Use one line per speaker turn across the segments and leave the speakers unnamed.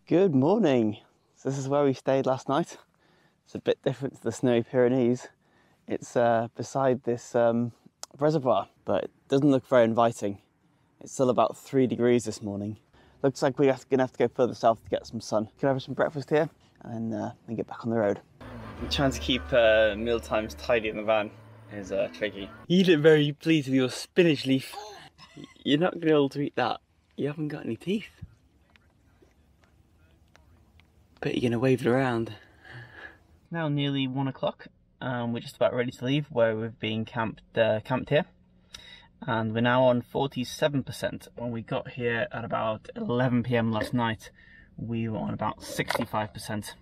Good morning. So this is where we stayed last night. It's a bit different to the snowy Pyrenees. It's beside this reservoir, but it doesn't look very inviting. It's still about 3 degrees this morning. Looks like we're gonna have to go further south to get some sun. Can I have some breakfast here and then get back on the road? Trying to keep meal times tidy in the van is tricky. You look very pleased with your spinach leaf. You're not gonna be able to eat that. You haven't got any teeth. But you're gonna wave it around. Now nearly 1 o'clock. We're just about ready to leave where we've been camped here. And we're now on 47%. When we got here at about 11 PM last night, we were on about 65%.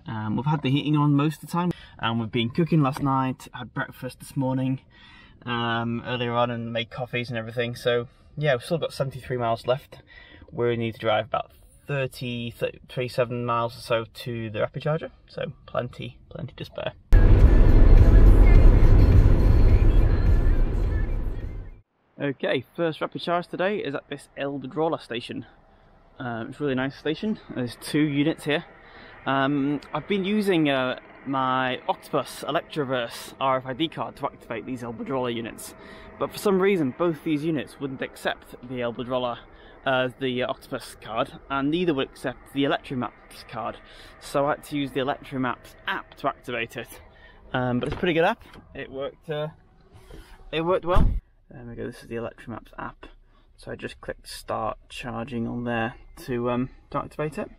We've had the heating on most of the time, and we've been cooking last night, had breakfast this morning, earlier on, and made coffees and everything. So yeah, we've still got 73 miles left. We need to drive about 37 miles or so to the rapid charger, so plenty to spare. Okay, first rapid charge today is at this El Bedrola station. It's a really nice station. There's 2 units here. I've been using my Octopus Electroverse RFID card to activate these El Bedrola units, but for some reason both these units wouldn't accept the El Bedrola the Octopus card, and neither would accept the Electromaps card, so I had to use the Electromaps app to activate it. But it's a pretty good app. It worked well. There we go, this is the Electromaps app. So I just clicked start charging on there to activate it.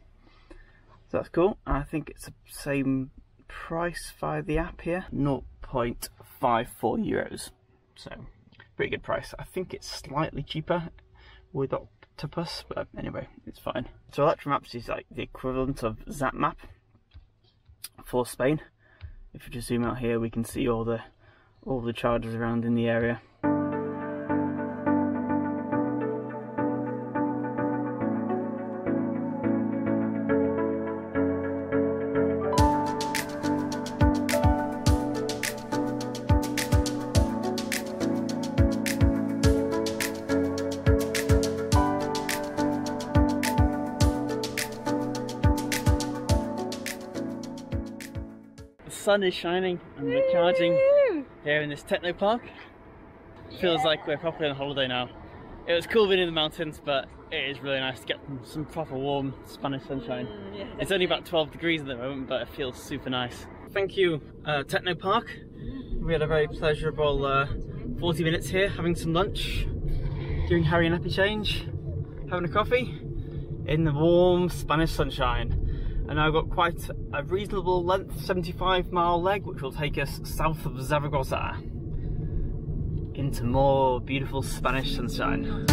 So that's cool. I think it's the same price via the app here, 0.54 euros. So pretty good price. I think it's slightly cheaper with Octopus, but anyway, it's fine. So Electromaps is like the equivalent of ZapMap for Spain. If we just zoom out here, we can see all the chargers around in the area. The sun is shining and we're charging here in this techno park. Feels like we're properly on holiday now. It was cool being in the mountains, but it is really nice to get some proper warm Spanish sunshine. It's only about 12 degrees at the moment, but it feels super nice. Thank you, Techno Park. We had a very pleasurable 40 minutes here, having some lunch, doing Harry and Happy change, having a coffee in the warm Spanish sunshine. And I've got quite a reasonable length 75-mile leg, which will take us south of Zaragoza into more beautiful Spanish sunshine.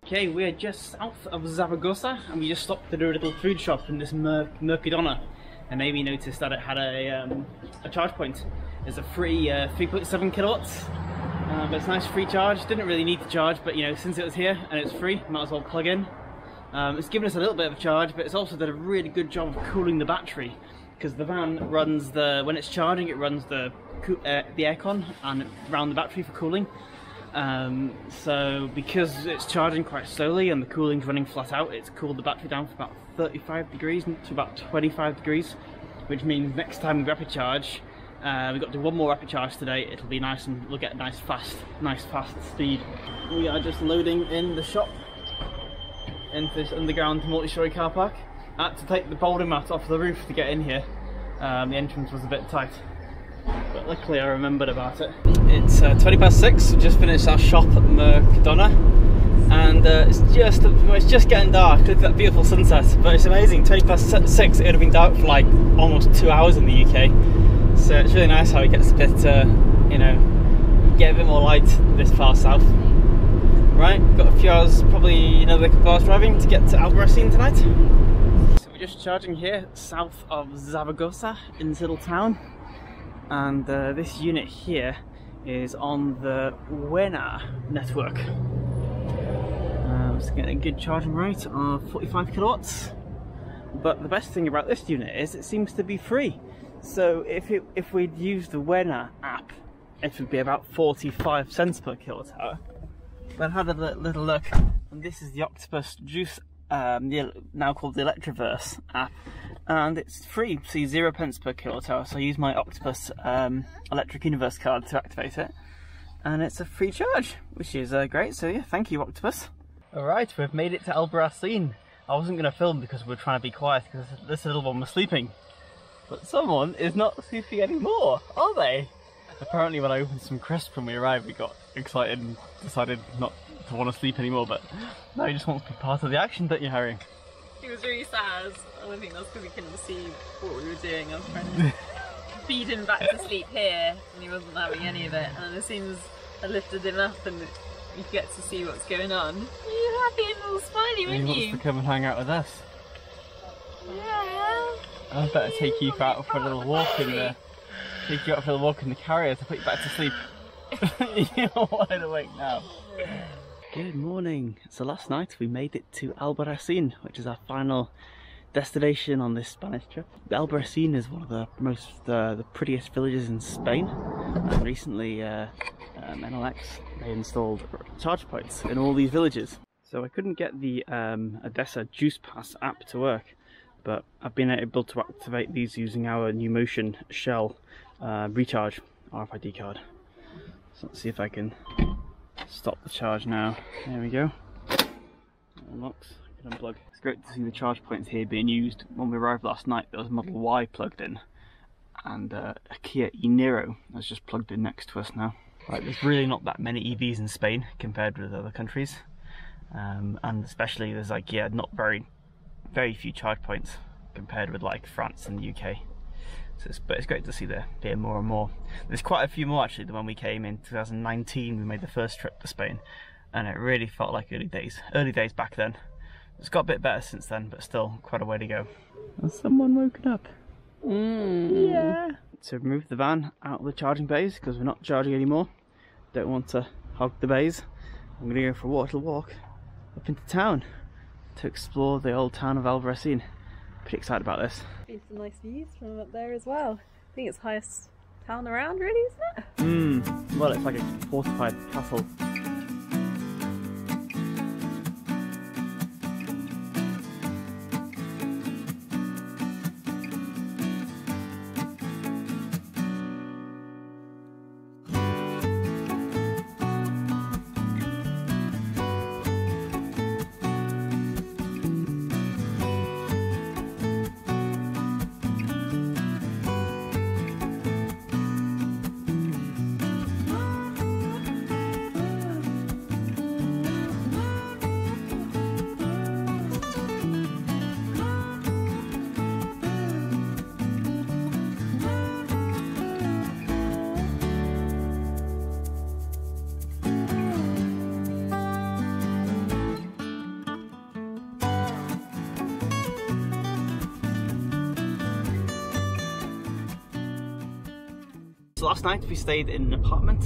Okay, we're just south of Zaragoza, and we just stopped to do a little food shop in this Mercadona, and maybe you noticed that it had a charge point. It's a free 3.7 kilowatts. But it's a nice free charge. Didn't really need to charge, but you know, since it was here and it's free, might as well plug in. It's given us a little bit of a charge, but it's also done a really good job of cooling the battery, because the van runs when it's charging, it runs the aircon and around the battery for cooling. So because it's charging quite slowly and the cooling's running flat out, it's cooled the battery down from about 35 degrees to about 25 degrees, which means next time we rapid charge, we've got to do 1 more rapid charge today. It'll be nice and we'll get a nice fast speed. We are just loading in the shop into this underground multi-storey car park. I had to take the boulder mat off the roof to get in here. The entrance was a bit tight, but luckily I remembered about it. It's 20 past 6. We just finished our shop at Mercadona, and it's just getting dark. Look at that beautiful sunset, but it's amazing. 20 past 6, it would have been dark for like almost 2 hours in the UK. So it's really nice how it gets a bit, you know, get a bit more light this far south. Right, got a few hours, probably another couple of hours driving to get to Albarracin tonight. So we're just charging here south of Zaragoza in this little town, and this unit here is on the Wena network. It's getting a good charging rate of 45 kilowatts. But the best thing about this unit is it seems to be free. So if we'd used the Wena app it would be about 45 cents per kilowatt hour. But I had a little look, and this is the Octopus Juice, now called the Electroverse app, and it's free, see 0 pence per kilowatt hour. So I use my Octopus Electric Universe card to activate it, and it's a free charge, which is great. So yeah, thank you, Octopus. Alright, we've made it to Albarracin. I wasn't going to film because we're trying to be quiet because this little one was sleeping. But someone is not sleeping anymore, are they? Apparently when I opened some crisps when we arrived, we got excited and decided not to want to sleep anymore, but now you just want to be part of the action, don't you, Harry?
He was really sad, and I think that's because he couldn't see what we were doing. I was trying to feed him back to sleep here, and he wasn't having any of it. And as soon as I lifted him up and you get to see what's going on, you're happy and all smiley, weren't you?
He wants to come and hang out with us.
Yeah.
I better take you out for a little walk in the carrier to put you back to sleep. You're wide awake now. Good morning. So last night we made it to Albarracin, which is our final destination on this Spanish trip. Albarracin is one of the the prettiest villages in Spain, and recently Enel X, they installed charge points in all these villages. So I couldn't get the Edesa Juice Pass app to work, but I've been able to activate these using our NewMotion Shell recharge RFID card. So let's see if I can stop the charge now. There we go. It unlocks. I can unplug. It's great to see the charge points here being used. When we arrived last night, there was a Model Y plugged in, and a Kia e-Niro that's just plugged in next to us now. Right, there's really not that many EVs in Spain compared with other countries, and especially there's like not very few charge points compared with like France and the UK. But it's great to see there being more and more. There's quite a few more actually than when we came in 2019. We made the first trip to Spain, and it really felt like early days back then. It's got a bit better since then, but still quite a way to go. Has someone woken up? Yeah. To remove the van out of the charging bays because we're not charging anymore. Don't want to hog the bays. I'm going to go for a little walk up into town to explore the old town of Albarracin. Pretty excited about this.
Some nice views from up there as well. I think it's the highest town around, really, isn't it?
Well, it's like a fortified castle. So last night we stayed in an apartment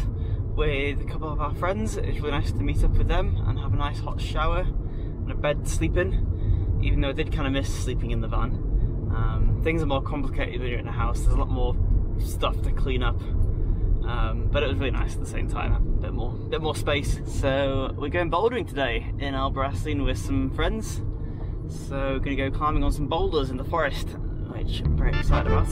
with a couple of our friends. It was really nice to meet up with them and have a nice hot shower and a bed to sleep in, even though I did kind of miss sleeping in the van. Things are more complicated when you're in a house. There's a lot more stuff to clean up, but it was really nice at the same time, a bit more space. So we're going bouldering today in Albarracin with some friends. So we're going to go climbing on some boulders in the forest, which I'm very excited about.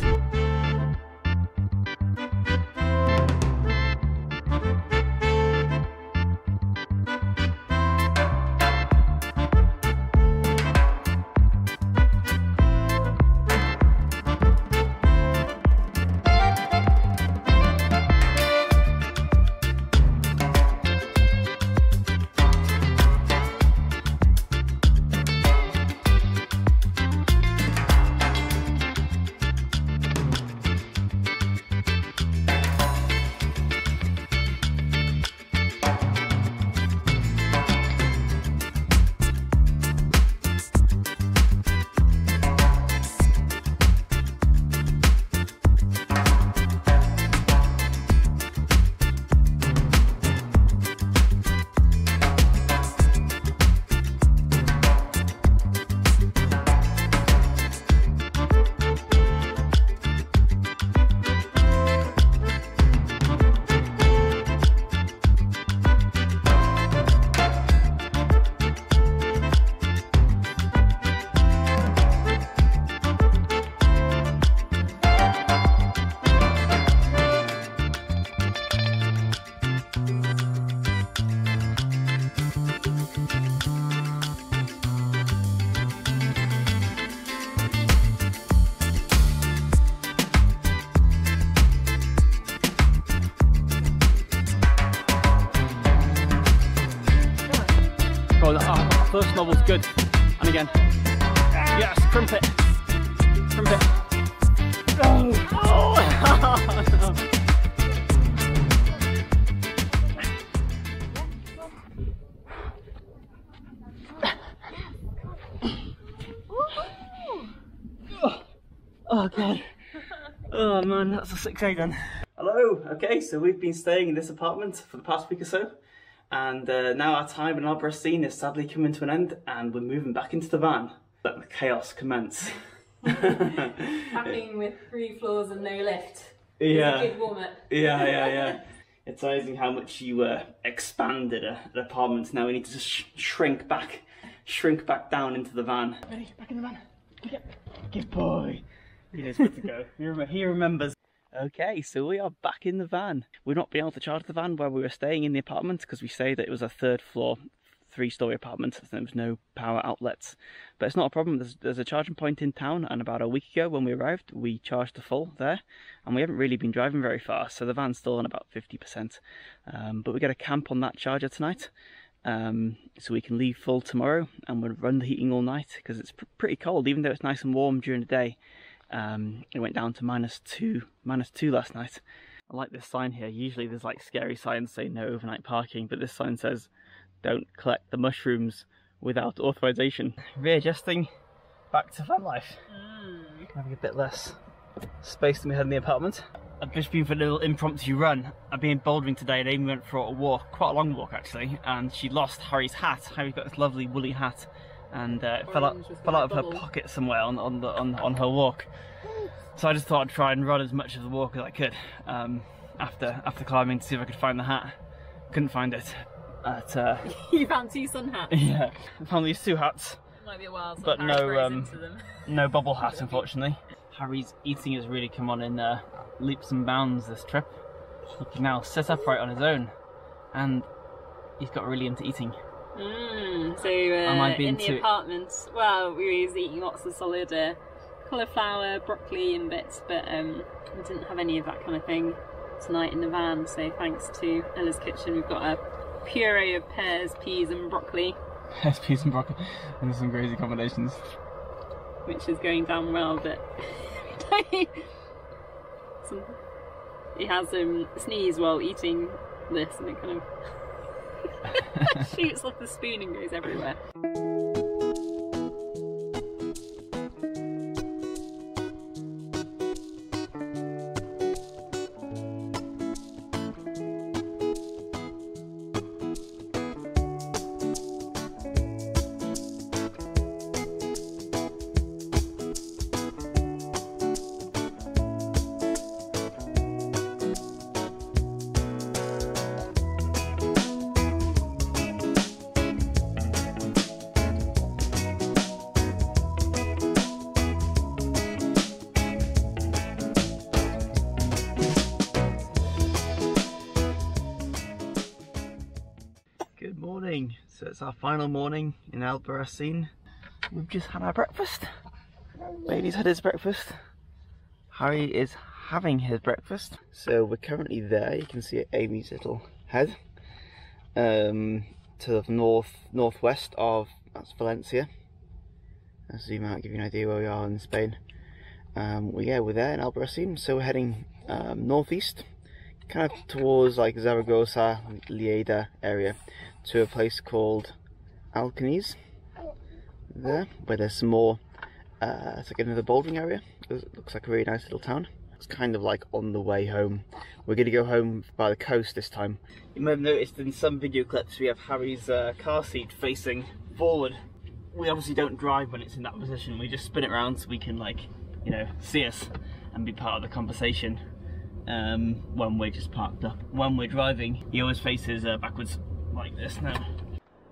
Oh, first novel's good. And again. Yes, crumpet. Crumpet. Oh! Oh god. Oh man, that's a 6A then. Hello, okay, so we've been staying in this apartment for the past week or so. And now our time in Albarracín is sadly coming to an end and we're moving back into the van. Let the chaos commence.
Packing with 3 floors and no lift.
Yeah.
It's a good warm-up.
Yeah. It's amazing how much you expanded an apartment. Now we need to just shrink back down into the van. Ready, back in the van. Good boy. He knows where to go. He remembers. Okay, so we are back in the van. We've not been able to charge the van where we were staying in the apartment because we say that it was a 3rd floor, 3-storey apartment, so there was no power outlets. But it's not a problem. There's a charging point in town, and about a week ago when we arrived, we charged to full there, and we haven't really been driving very far, so the van's still on about 50%. But we get a camp on that charger tonight, so we can leave full tomorrow, and we'll run the heating all night because it's pretty cold, even though it's nice and warm during the day. It went down to -2 last night. I like this sign here. Usually there's like scary signs saying no overnight parking, but this sign says don't collect the mushrooms without authorization. Readjusting back to van life. Having a bit less space than we had in the apartment. I've just been for a little impromptu run. I've been bouldering today and Amy went for a walk, quite a long walk actually, and she lost Harry's hat. Harry's got this lovely woolly hat, and it fell out of her pocket somewhere on her walk. So I just thought I'd try and run as much of the walk as I could after climbing to see if I could find the hat. Couldn't find it.
You found 2 sun hats?
Yeah, I found these 2 hats.
It might be a while,
but no bubble hat unfortunately. Harry's eating has really come on in leaps and bounds this trip. He can now sit upright on his own, and he's got really into eating.
So in the apartment, well, we were eating lots of solid cauliflower, broccoli and bits, but we didn't have any of that kind of thing tonight in the van, so thanks to Ella's Kitchen we've got a puree of pears, peas and broccoli.
Pears, peas and broccoli, and there's some crazy combinations.
Which is going down well, but he has sneeze while eating this and it kind of shoots off the spoon and goes everywhere.
Good morning. So it's our final morning in Albarracín. We've just had our breakfast. Baby's had his breakfast. Harry is having his breakfast. So we're currently there. You can see Amy's little head. To the northwest of, that's Valencia. I'll zoom out, give you an idea where we are in Spain. We're there in Albarracín, so we're heading northeast, kind of towards like Zaragoza, Lleida area, to a place called Alcañiz, there, where there's some more, it's like another bouldering area. It looks like a really nice little town. It's kind of like on the way home. We're going to go home by the coast this time. You may have noticed in some video clips we have Harry's car seat facing forward. We obviously don't drive when it's in that position, we just spin it around so we can, like, you know, see us and be part of the conversation when we're just parked up. When we're driving, he always faces backwards like this now.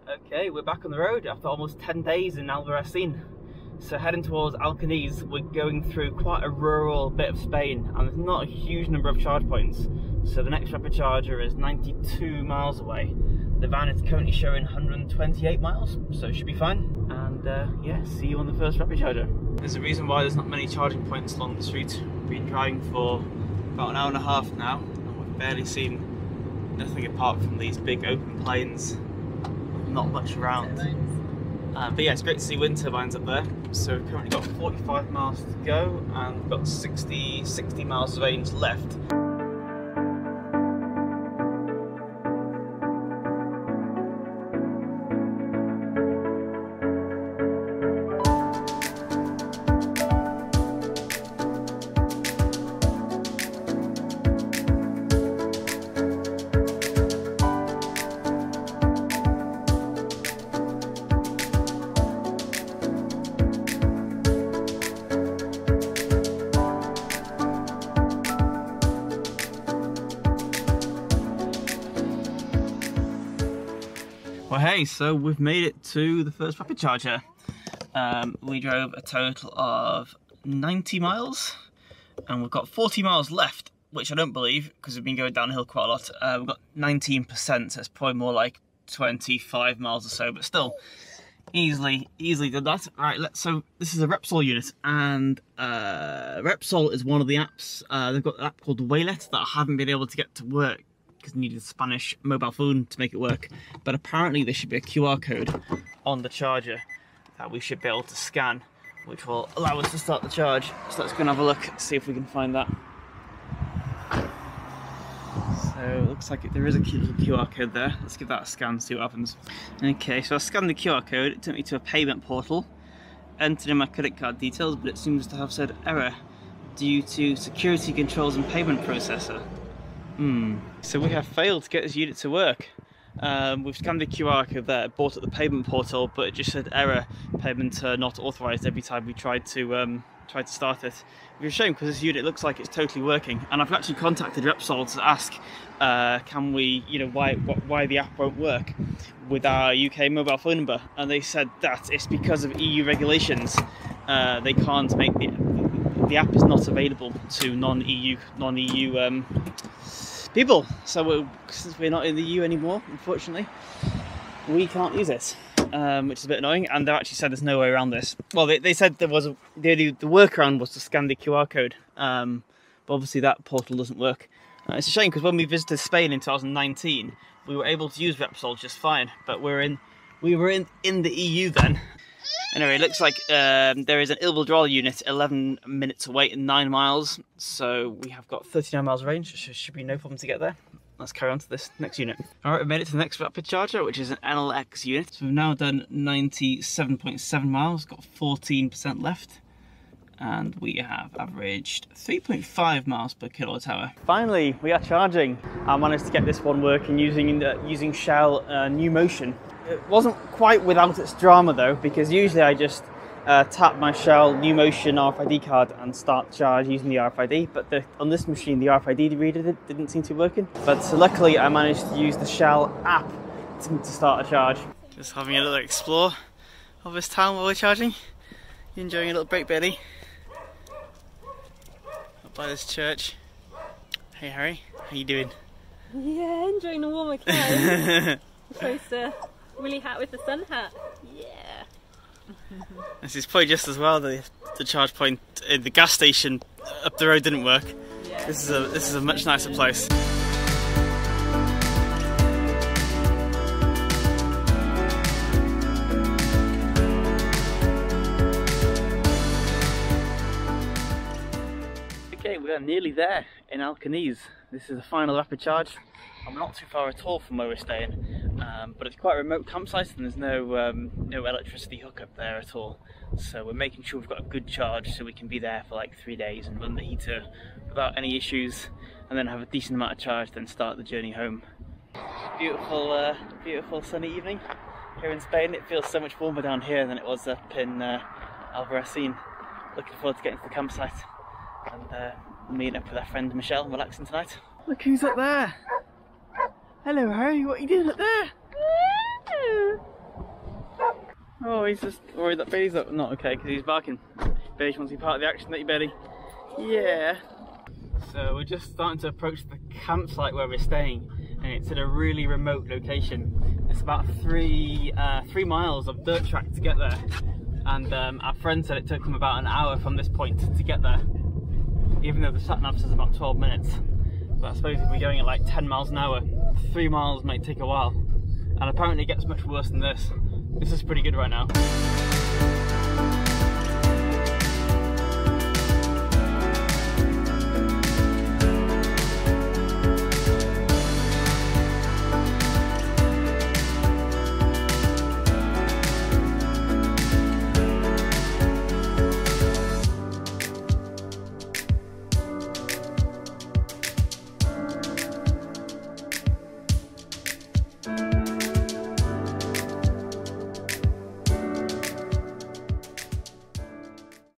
Okay, we're back on the road after almost 10 days in Albarracín. So heading towards Alcañiz, we're going through quite a rural bit of Spain and there's not a huge number of charge points. So the next rapid charger is 92 miles away. The van is currently showing 128 miles, so it should be fine. And yeah, see you on the first rapid charger. There's a reason why there's not many charging points along this route. We've been driving for about an hour and a half now, and we've barely seen nothing apart from these big open plains, not much around. But yeah, it's great to see wind turbines up there. So we've currently got 45 miles to go, and we've got 60 miles of range left. Well, hey, so we've made it to the first rapid charger. We drove a total of 90 miles and we've got 40 miles left, which I don't believe because we've been going downhill quite a lot. We've got 19%, so it's probably more like 25 miles or so, but still easily did that. Right, so this is a Repsol unit, and Repsol is one of the apps. They've got an app called Waylet that I haven't been able to get to work because I needed a Spanish mobile phone to make it work. But apparently there should be a QR code on the charger that we should be able to scan, which will allow us to start the charge. So let's go and have a look, see if we can find that. So it looks like there is a little QR code there. Let's give that a scan, see what happens. Okay, so I scanned the QR code, it took me to a payment portal, entered in my credit card details, but it seems to have said error due to security controls and payment processor. So we have failed to get this unit to work. We've scanned the QR code there, bought at the payment portal, but it just said error, payment not authorised every time we tried to start it. Which is a shame because this unit looks like it's totally working. And I've actually contacted Repsol to ask, can we, why the app won't work with our UK mobile phone number, and they said that it's because of EU regulations. They can't make the app is not available to non-EU people, so since we're not in the EU anymore, unfortunately, we can't use it, which is a bit annoying. And they actually said there's no way around this. Well, they said there was the workaround was to scan the QR code, but obviously that portal doesn't work. It's a shame because when we visited Spain in 2019, we were able to use Repsol just fine, but we were in the EU then. Anyway, it looks like there is an Il-Bildrall unit 11 minutes away and 9 miles, so we have got 39 miles of range, so should be no problem to get there. Let's carry on to this next unit. Alright, we made it to the next rapid charger, which is an NLX unit. So we've now done 97.7 miles, got 14% left, and we have averaged 3.5 miles per kilowatt hour. Finally, we are charging. I managed to get this one working using Shell NewMotion. It wasn't quite without its drama though, because usually I just tap my Shell NewMotion RFID card and start charge using the RFID, but on this machine the RFID reader didn't seem to be working. But luckily I managed to use the Shell app to start a charge. Just having a little explore of this town while we're charging. You enjoying a little break, Betty? Up by this church. Hey Harry, how you doing?
Yeah, enjoying the warmer climate. Supposed to woolly hat with the sun hat. Yeah.
This is probably just as well the charge point in the gas station up the road didn't work. Yeah. This is a much nicer place. Okay, we are nearly there in Alcañiz. This is the final rapid charge. I'm not too far at all from where we're staying, but it's quite a remote campsite and there's no electricity hookup there at all. So we're making sure we've got a good charge so we can be there for like 3 days and run the heater without any issues, and then have a decent amount of charge, then start the journey home. Beautiful, beautiful sunny evening here in Spain. It feels so much warmer down here than it was up in Albarracin. Looking forward to getting to the campsite and meeting up with our friend Michelle and relaxing tonight. Look who's up there! Hello Harry, what are you doing up there? Oh, he's just worried that Bailey's not okay because he's barking. Bailey wants to be part of the action, don't you, Bailey? Yeah. So we're just starting to approach the campsite where we're staying, and it's at a really remote location. It's about 3 miles of dirt track to get there, and our friend said it took him about an hour from this point to get there, even though the sat-nav says about 12 minutes. But I suppose if we're going at like 10 miles an hour, 3 miles might take a while, and apparently it gets much worse than this. This is pretty good right now.